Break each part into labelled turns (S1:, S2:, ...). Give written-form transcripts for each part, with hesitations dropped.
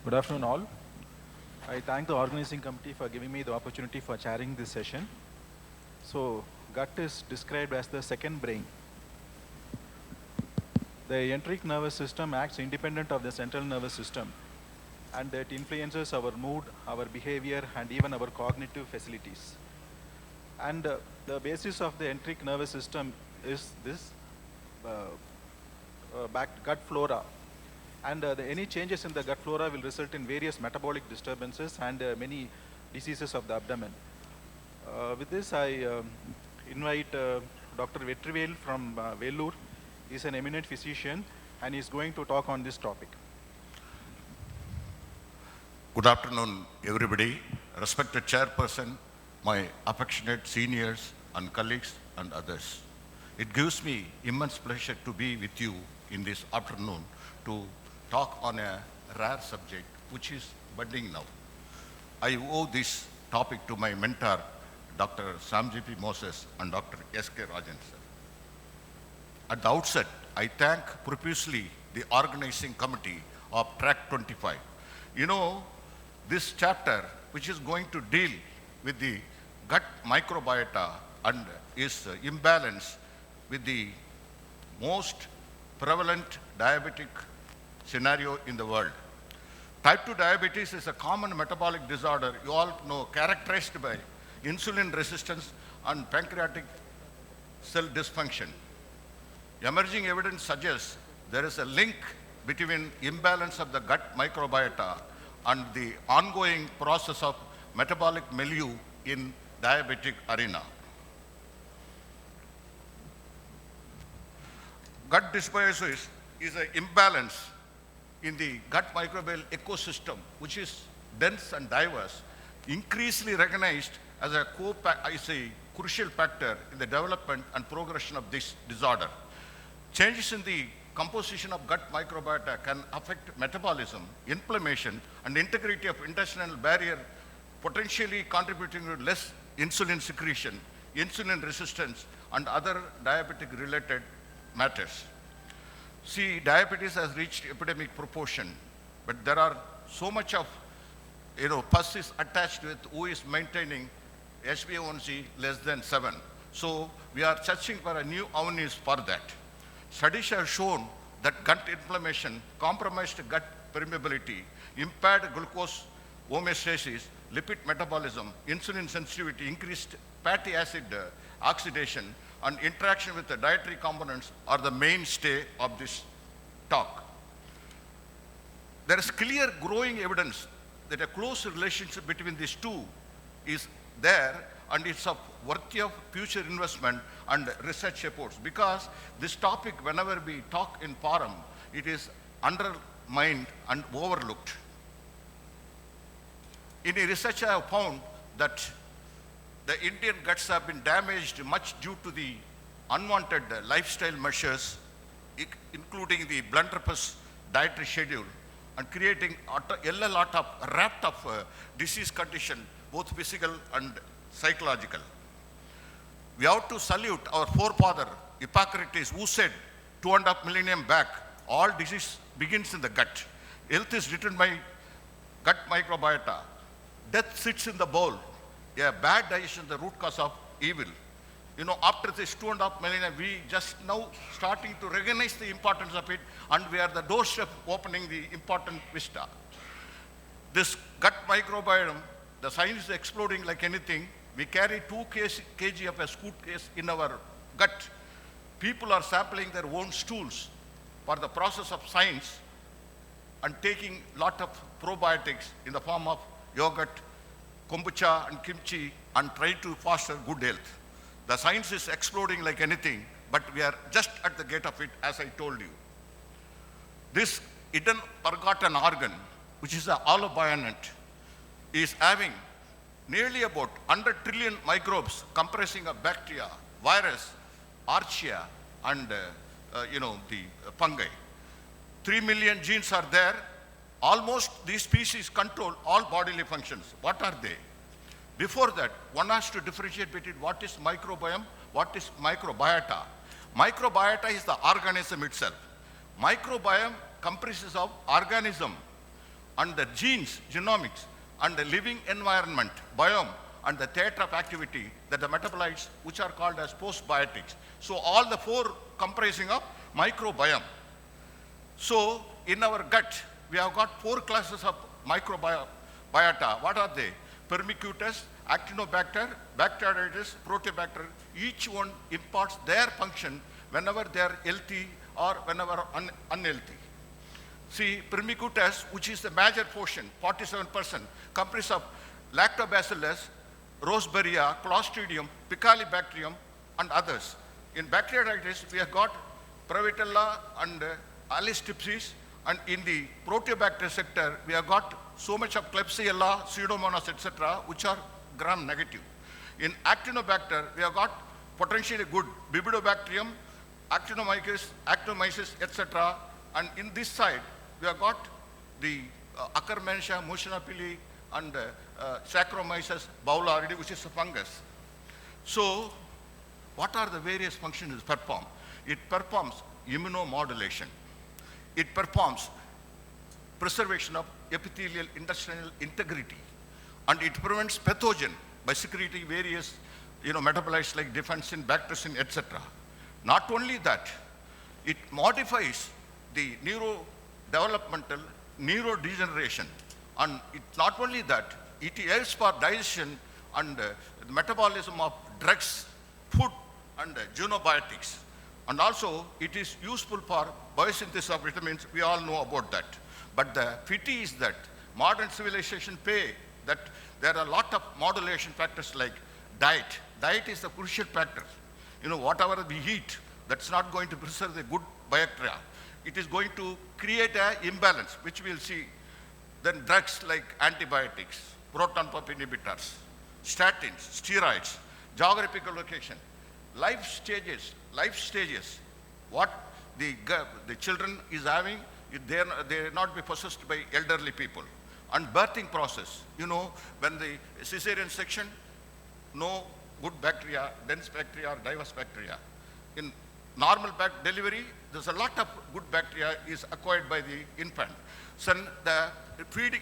S1: Good afternoon, all. I thank the organizing committee for giving me the opportunity for chairing this session. So, gut is described as the second brain. The enteric nervous system acts independent of the central nervous system, and it influences our mood, our behavior, and even our cognitive facilities. And the basis of the enteric nervous system is this gut flora. And any changes in the gut flora will result in various metabolic disturbances and many diseases of the abdomen. With this, I invite Dr. Vetrivel from Vellore. He's an eminent physician and he's going to talk on this topic.
S2: Good afternoon, everybody. Respected chairperson, my affectionate seniors and colleagues and others. It gives me immense pleasure to be with you in this afternoon to talk on a rare subject which is budding now. I owe this topic to my mentor, Dr. Samji Moses and Dr. S.K. Rajan sir. At the outset, I thank profusely the organizing committee of TRAC 25. You know, this chapter, which is going to deal with the gut microbiota and its imbalance with the most prevalent diabetic scenario in the world. Type 2 diabetes is a common metabolic disorder, you all know, characterized by insulin resistance and pancreatic cell dysfunction. Emerging evidence suggests there is a link between imbalance of the gut microbiota and the ongoing process of metabolic milieu in diabetic arena. Gut dysbiosis is an imbalance in the gut microbial ecosystem, which is dense and diverse, increasingly recognized as a crucial factor in the development and progression of this disorder. Changes in the composition of gut microbiota can affect metabolism, inflammation, and integrity of intestinal barrier, potentially contributing to less insulin secretion, insulin resistance, and other diabetic-related matters. See, diabetes has reached epidemic proportion, but there are so much of, fuss is attached with who is maintaining HbA1c less than 7. So we are searching for a new avenues for that. Studies have shown that gut inflammation, compromised gut permeability, impaired glucose homeostasis, lipid metabolism, insulin sensitivity, increased fatty acid oxidation, and interaction with the dietary components are the mainstay of this talk. There is clear growing evidence that a close relationship between these two is there, and it's worthy of future investment and research efforts, because this topic, whenever we talk in forum, it is undermined and overlooked. In a research, I have found that the Indian guts have been damaged much due to the unwanted lifestyle measures, including the blunderbuss dietary schedule, and creating a lot of raft of disease condition, both physical and psychological. We have to salute our forefather Hippocrates, who said 2.5 millennium back, all disease begins in the gut. Health is written by gut microbiota. Death sits in the bowl. A bad digestion is the root cause of evil. After this 2.5 millennia, we just now starting to recognize the importance of it, and we are the doorstep opening the important vista. This gut microbiome, the science is exploding like anything. We carry 2 kg of a suitcase in our gut. People are sampling their own stools for the process of science and taking lot of probiotics in the form of yogurt, kombucha and kimchi, and try to foster good health. The science is exploding like anything, but we are just at the gate of it, as I told you. This hidden forgotten organ, which is the allobionant, is having nearly about 100 trillion microbes comprising of bacteria, virus, archaea, and the fungi. 3 million genes are there. Almost these species control all bodily functions. What are they? Before that, one has to differentiate between what is microbiome, what is microbiota. Microbiota is the organism itself. Microbiome comprises of organism and the genes, genomics, and the living environment, biome, and the theater of activity, that the metabolites which are called as postbiotics. So all the four comprising of microbiome. So in our gut, we have got four classes of microbiota. What are they? Firmicutes, Actinobacter, Bacteroides, Proteobacter. Each one imparts their function whenever they are healthy or whenever unhealthy. See, Firmicutes, which is the major portion, 47%, consists of Lactobacillus, Roseburia, Clostridium, Picalibacterium, and others. In Bacteroides, we have got Prevotella and Alistipsis, and in the Proteobacter sector, we have got so much of Klebsiella, Pseudomonas, etc., which are gram-negative. In Actinobacter, we have got potentially good Bifidobacterium, Actinomyces, etc., and in this side, we have got the Akkermansia, Mucinapilli, and Saccharomyces boulardii, which is a fungus. So, what are the various functions it performs? It performs immunomodulation. It performs preservation of epithelial intestinal integrity, and it prevents pathogen by secreting various metabolites like defensin, bactericin, etc. Not only that, it modifies the neurodevelopmental neurodegeneration, and not only that, it helps for digestion and the metabolism of drugs, food, and xenobiotics. And also, it is useful for biosynthesis of vitamins. We all know about that. But the pity is that modern civilization that there are a lot of modulation factors like diet. Diet is the crucial factor. Whatever we eat, that's not going to preserve the good bacteria. It is going to create an imbalance, which we'll see. Then drugs like antibiotics, proton pump inhibitors, statins, steroids, geographical location, life stages, what the children is having, they are not be possessed by elderly people. And birthing process, when the cesarean section, no good bacteria, dense bacteria, or diverse bacteria. In normal delivery, there's a lot of good bacteria is acquired by the infant. So the feeding,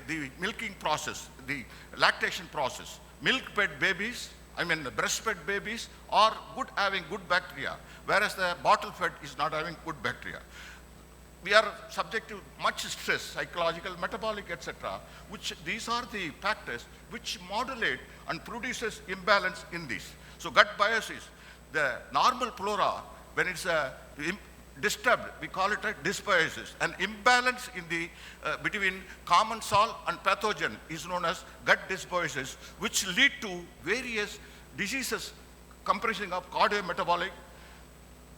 S2: the milking process, the lactation process, milk-fed babies, the breastfed babies are having good bacteria, whereas the bottle-fed is not having good bacteria. We are subject to much stress, psychological, metabolic, etc., which these are the factors which modulate and produces imbalance in this. So gut biosis, the normal flora, when it's disturbed, we call it a dysbiosis. An imbalance in the between commensal and pathogen is known as gut dysbiosis, which lead to various diseases comprising of cardiometabolic,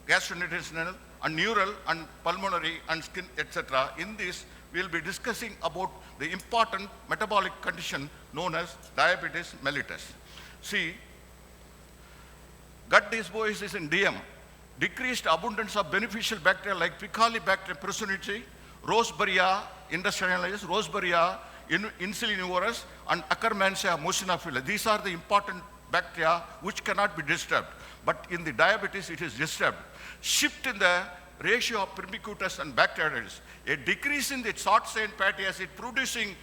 S2: gastrointestinal, and neural, and pulmonary, and skin, etc. In this, we will be discussing about the important metabolic condition known as diabetes mellitus. See, gut dysbiosis in DM, decreased abundance of beneficial bacteria like Picalibacterium prausnitzii, Roseburia industrialis, Roseburia insulinivorous, and Akkermansia mucinaphila. These are the important bacteria which cannot be disturbed. But in the diabetes, it is disturbed. Shift in the ratio of Firmicutes and Bacteroides, a decrease in the short-chain fatty acid producing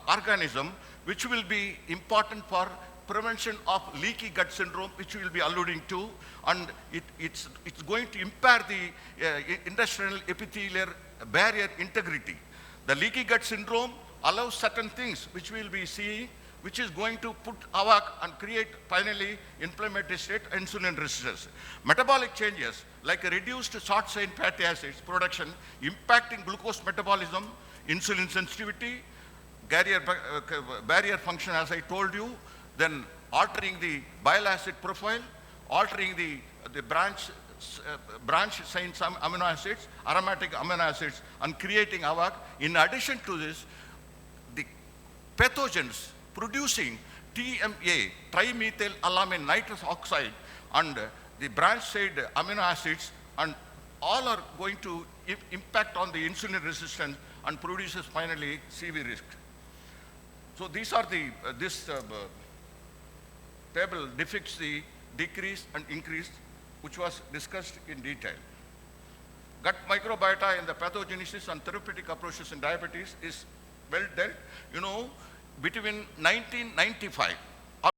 S2: organism, which will be important for prevention of leaky gut syndrome, which we will be alluding to, and it's going to impair the intestinal epithelial barrier integrity. The leaky gut syndrome allows certain things which we will be seeing, which is going to put havoc and create finally inflammatory state, insulin resistance. Metabolic changes like a reduced short-chain fatty acids production impacting glucose metabolism, insulin sensitivity, barrier function as I told you, then altering the bile acid profile, altering the branch chain amino acids, aromatic amino acids, and creating havoc. In addition to this, the pathogens producing TMA, trimethyl alamine nitrous oxide, and the branch side amino acids, and all are going to impact on the insulin resistance and produces finally CV risk. So these are this table depicts the decrease and increase, which was discussed in detail. Gut microbiota in the pathogenesis and therapeutic approaches in diabetes is well dealt. You know, between 1995